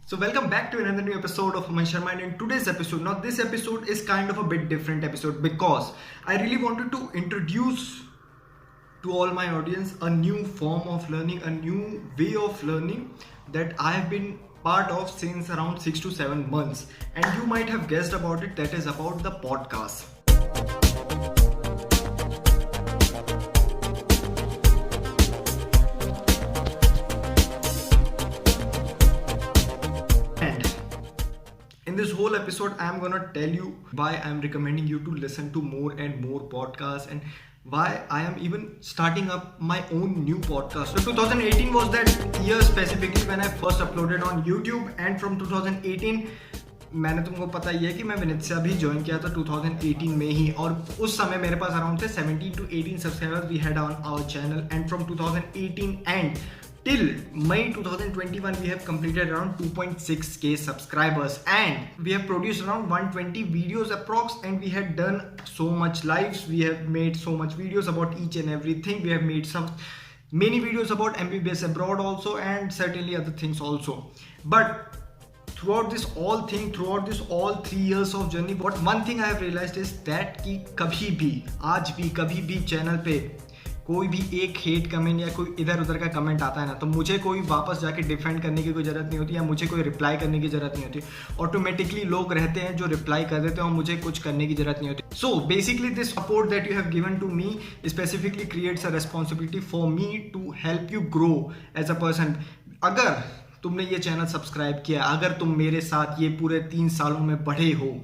So welcome back to another new episode of Aman Sharma, and in today's episode, now this episode is kind of a bit different episode because I really wanted to introduce to all my audience a new form of learning, a new way of learning that I have been part of since around 6 to 7 months, and you might have guessed about it, that is about the podcast. In this whole episode, I'm gonna tell you why I'm recommending you to listen to more and more podcasts and why I am even starting up my own new podcast. So 2018 was that year specifically when I first uploaded on YouTube, and from 2018 मैंने तुमको पता ही है कि मैं विनित्सा भी join किया था 2018 में ही, और उस समय मेरे पास अराउंड थे 17 to 18 subscribers we had on our channel, and from 2018 and till May 2021 we have completed around 2.6k subscribers, and we have produced around 120 videos approx, and we had done so much lives, we have made so much videos about each and everything, we have made many videos about MBBS abroad also, and certainly other things also. But throughout this all 3 years of journey, what one thing I have realized is that कि कभी भी आज भी कभी भी channel पे कोई भी एक हेट कमेंट या कोई इधर उधर का कमेंट आता है ना, तो मुझे कोई वापस जाके डिफेंड करने की कोई ज़रूरत नहीं होती, या मुझे कोई रिप्लाई करने की ज़रूरत नहीं होती. ऑटोमेटिकली लोग रहते हैं जो रिप्लाई कर देते हैं और मुझे कुछ करने की ज़रूरत नहीं होती. So basically this support that you have given to me specifically creates a responsibility for me to help you grow as a person. अगर तुमने ये चैनल सब्सक्राइब किया, अगर तुम मेरे साथ ये पूरे 3 सालों में बढ़े हो,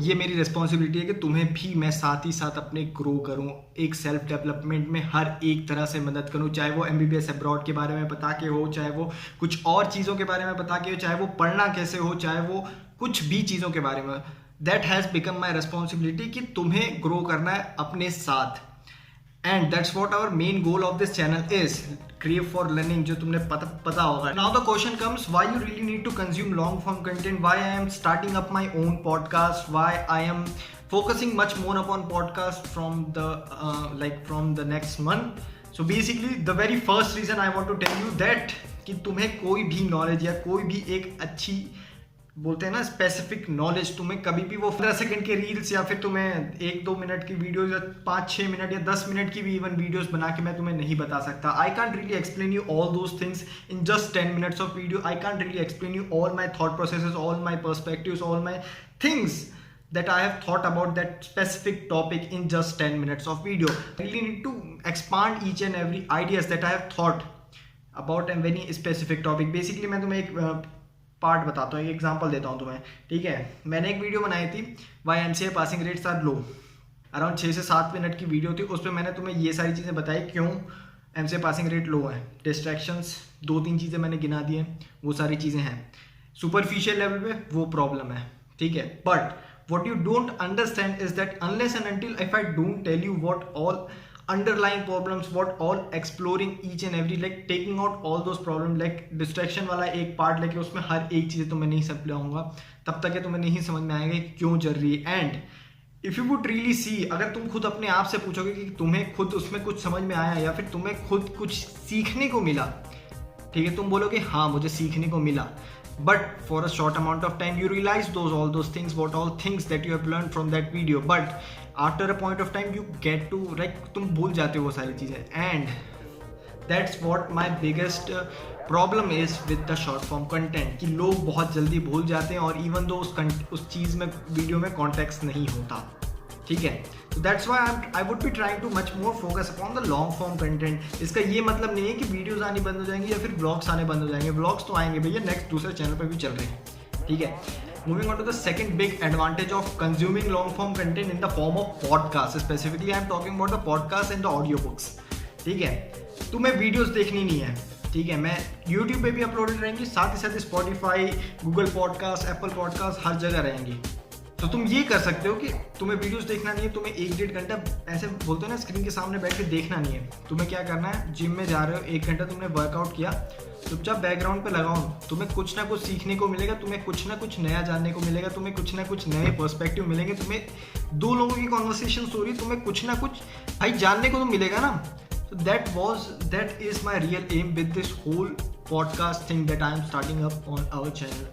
ये मेरी रिस्पॉन्सिबिलिटी है कि तुम्हें भी मैं साथ ही साथ अपने ग्रो करूं, एक सेल्फ डेवलपमेंट में हर एक तरह से मदद करूं, चाहे वो MBBS अब्रॉड के बारे में बता के हो, चाहे वो कुछ और चीज़ों के बारे में बता के हो, चाहे वो पढ़ना कैसे हो, चाहे वो कुछ भी चीज़ों के बारे में. That has become my responsibility कि तुम्हें ग्रो करना है अपने साथ. And that's what our main goal of this channel is, crave for learning, जो तुमने पता होगा. Now the question comes, why you really need to consume long form content, why I am starting up my own podcast, why I am focusing much more upon podcast from the next month. So basically the very first reason I want to tell you that कि तुम्हें कोई भी knowledge या कोई भी एक अच्छी बोलते हैं ना स्पेसिफिक नॉलेज, तुम्हें कभी भी वो 15 सेकंड के रील्स या फिर तुम्हें 1-2 मिनट की वीडियोस या 5-6 मिनट या 10 मिनट की भी इवन वीडियोस बना के मैं तुम्हें नहीं बता सकता. I can't really explain you all those things in just 10 minutes of video. I can't really explain you all my thought processes, all my perspectives, all my things that I have thought about that specific topic in just 10 minutes of video. I really need to expand each and every ideas that I have thought about a very specific topic. Basically मैं तुम्हें एक part बताता हूँ, एक example देता हूँ तुम्हें, ठीक है. मैंने एक वीडियो बनाई थी why MCA passing rates are low, around 6 से 7 मिनट की वीडियो थी. उस पर मैंने तुम्हें ये सारी चीज़ें बताई क्यों MCA पासिंग रेट लो है. डिस्ट्रैक्शंस 2-3 चीज़ें मैंने गिना दी हैं, वो सारी चीज़ें हैं. सुपरफिशियल लेवल पे वो प्रॉब्लम है, ठीक है. But what you don't understand is that unless and until if I don't tell you what all underlying problems, what all exploring each and every, like taking out all those problems, like distraction वाला एक part लेके उसमें हर एक चीज़ तुम्हें नहीं समझाऊंगा, तब तक तुम्हें नहीं समझ में आएगा कि क्यों चल रही है. And if you would really see, अगर तुम खुद अपने आप से पूछोगे कि तुम्हें खुद उसमें कुछ समझ में आया या फिर तुम्हें खुद कुछ सीखने को मिला, ठीक है, तुम बोलोगे हाँ मुझे सीखने को मिला. But for a short amount of time you realize all those things, what all things that you have learned from that video. But after a point of time you get to तुम भूल जाते हो वो सारी चीज़ें. And that's what my biggest problem is with the short form content, कि लोग बहुत जल्दी भूल जाते हैं, और even though उस चीज़ में वीडियो में कॉन्टेक्स्ट नहीं होता, ठीक है. तो that's why I would be trying too much more focus upon the long form content. इसका ये मतलब नहीं है कि वीडियोस आनी बंद हो जाएंगी या फिर ब्लॉग्स आने बंद हो जाएंगे. ब्लॉग्स तो आएंगे भैया, नेक्स्ट दूसरे चैनल पर भी चल रहे हैं, ठीक है. Moving on to the second big advantage of consuming long form content in the form of podcast. Specifically I am talking about the podcast and the audio books, ठीक है. तुम्हें वीडियोज देखनी नहीं है, ठीक है. मैं यूट्यूब पे भी अपलोडेड रहेंगी, साथ ही साथ Spotify, Google podcast, Apple podcast, हर जगह रहेंगी. तो तुम ये कर सकते हो कि तुम्हें वीडियोस देखना नहीं है, तुम्हें 1-1.5 घंटा ऐसे बोलते हो ना स्क्रीन के सामने बैठ के देखना नहीं है. तुम्हें क्या करना है, जिम में जा रहे हो, 1 घंटा तुमने वर्कआउट किया, चुपचाप बैकग्राउंड पे लगाओ. तुम्हें कुछ ना कुछ सीखने को मिलेगा, तुम्हें कुछ ना कुछ नया जानने को मिलेगा, तुम्हें कुछ ना कुछ नए पर्सपेक्टिव मिलेंगे, तुम्हें 2 लोगों की कॉन्वर्सेशन हो रही, तुम्हें कुछ ना कुछ भाई जानने को तो मिलेगा ना. So that is my real aim with this whole podcast thing that I am starting up on our channel.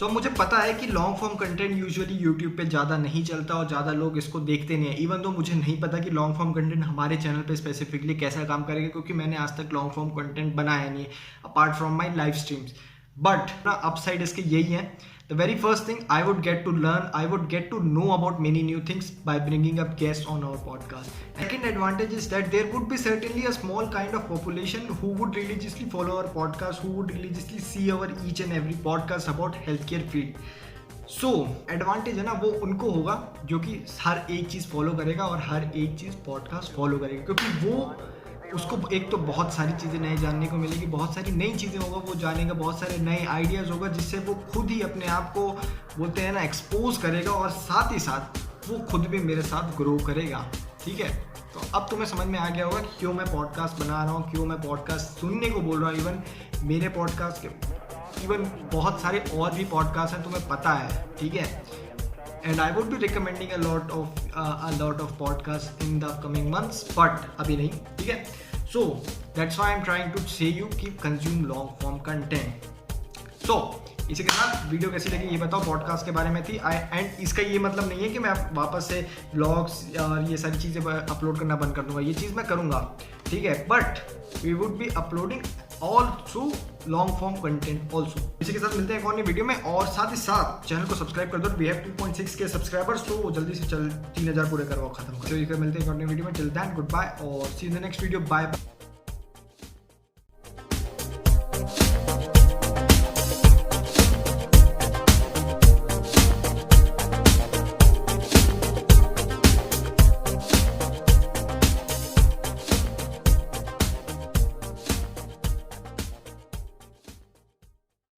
So मुझे पता है कि long form content usually YouTube पे ज़्यादा नहीं चलता और ज़्यादा लोग इसको देखते नहीं है. इवन तो मुझे नहीं पता कि लॉन्ग फॉर्म कंटेंट हमारे चैनल पे स्पेसिफिकली कैसा काम करेगा, क्योंकि मैंने आज तक लॉन्ग फॉर्म कंटेंट बनाया नहीं apart from my live streams. But ना अपसाइड इसके यही है. The very first thing I would get to learn, I would get to know about many new things by bringing up guests on our podcast. Second advantage is that there would be certainly a small kind of population who would religiously follow our podcast, who would religiously see our each and every podcast about healthcare field. So advantage है ना वो उनको होगा जो कि हर एक चीज़ follow करेगा और हर एक चीज़ पॉडकास्ट फॉलो करेगा, क्योंकि वो उसको एक तो बहुत सारी चीज़ें नए जानने को मिलेगी, बहुत सारी नई चीज़ें होगा वो जानेगा, बहुत सारे नए आइडियाज़ होगा जिससे वो खुद ही अपने आप को बोलते हैं ना एक्सपोज करेगा और साथ ही साथ वो खुद भी मेरे साथ ग्रो करेगा. ठीक है, तो अब तुम्हें समझ में आ गया होगा कि क्यों मैं पॉडकास्ट बना रहा हूँ, क्यों मैं पॉडकास्ट सुनने को बोल रहा हूँ. इवन मेरे पॉडकास्ट के इवन बहुत सारे और भी पॉडकास्ट हैं, तुम्हें पता है. ठीक है, and I would be recommending a lot of podcasts in the upcoming months, but अभी नहीं. ठीक है, so that's why I'm trying to say you keep consume long form content. So इसी के साथ वीडियो कैसी लगी ये बताओ. पॉडकास्ट के बारे में थी एंड इसका ये मतलब नहीं है कि मैं वापस से व्लॉग्स और ये सारी चीज़ें अपलोड करना बंद कर दूंगा. ये चीज़ मैं करूँगा, ठीक है, but we would be uploading all through long form content also. इसी के साथ मिलते हैं एक और नई वीडियो में, और साथ ही साथ चैनल को सब्सक्राइब कर दो. वी हैव 2.6 के सब्सक्राइबर्स, तो जल्दी से 3000 पूरे करवाओ, खत्म करो. मिलते हैं एक और नई वीडियो में. टिल देन गुड बाय और see you in the next video. Bye.